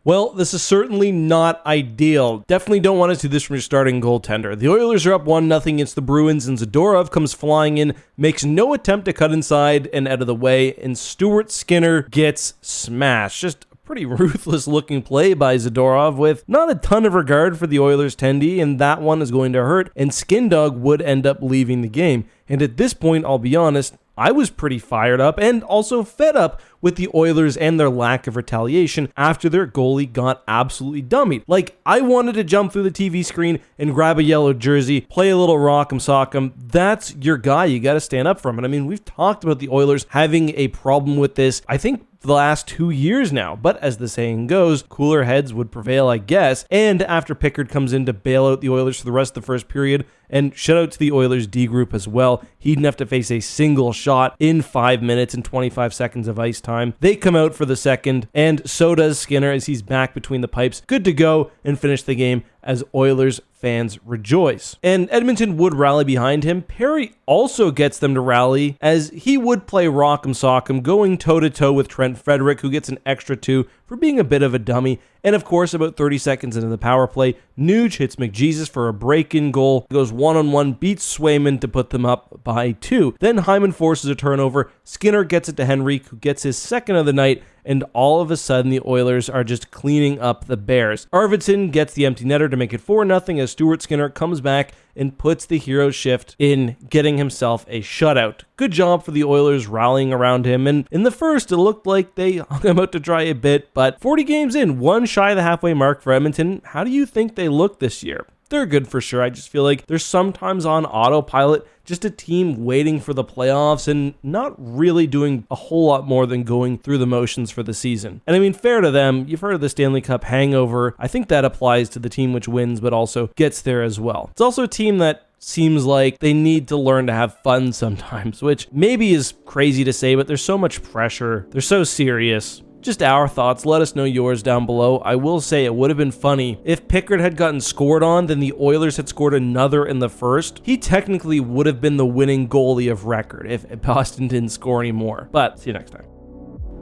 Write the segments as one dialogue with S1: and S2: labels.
S1: Well, this is certainly not ideal. Definitely don't want to see this from your starting goaltender. The Oilers are up 1-0 against the Bruins, and Zadorov comes flying in, makes no attempt to cut inside and out of the way, and Stuart Skinner gets smashed. Just a pretty ruthless looking play by Zadorov with not a ton of regard for the Oilers' tendy, and that one is going to hurt, and Skindog would end up leaving the game. And at this point, I'll be honest, I was pretty fired up and also fed up with the Oilers and their lack of retaliation after their goalie got absolutely dummied. Like, I wanted to jump through the TV screen and grab a yellow jersey, play a little rock'em sock'em. That's your guy. You got to stand up for him. And I mean, we've talked about the Oilers having a problem with this, I think, the last 2 years now, but as the saying goes, cooler heads would prevail, I guess. And after Pickard comes in to bail out the Oilers for the rest of the first period, and shout out to the Oilers D group as well, he didn't have to face a single shot in 5 minutes and 25 seconds of ice time. They come out for the second, and so does Skinner as he's back between the pipes, good to go and finish the game as Oilers fans rejoice. And Edmonton would rally behind him. Perry also gets them to rally as he would play rock'em sock'em, going toe-to-toe with Trent Frederick, who gets an extra 2 for being a bit of a dummy. And of course, about 30 seconds into the power play, Nuge hits McJesus for a break-in goal, goes one-on-one, beats Swayman to put them up by 2. Then Hyman forces a turnover, Skinner gets it to Henrique, who gets his second of the night, and all of a sudden the Oilers are just cleaning up the Bears. Arvidsson gets the empty netter to make it 4-0 as Stuart Skinner comes back and puts the hero shift in, getting himself a shutout. Good job for the Oilers rallying around him, and in the first it looked like they hung him out to dry a bit, but 40 games in, one shy of the halfway mark for Edmonton. How do you think they look this year? They're good for sure. I just feel like they're sometimes on autopilot, just a team waiting for the playoffs and not really doing a whole lot more than going through the motions for the season. And I mean, fair to them, you've heard of the Stanley Cup hangover. I think that applies to the team which wins, but also gets there as well. It's also a team that seems like they need to learn to have fun sometimes, which maybe is crazy to say, but there's so much pressure. They're so serious. Just our thoughts. Let us know yours down below. I will say it would have been funny if Pickard had gotten scored on, then the Oilers had scored another in the first. He technically would have been the winning goalie of record if Boston didn't score anymore. But see you next time.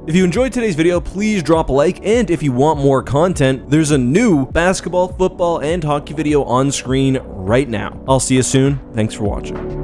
S1: If you enjoyed today's video, please drop a like, and if you want more content, there's a new basketball, football, and hockey video on screen right now. I'll see you soon. Thanks for watching.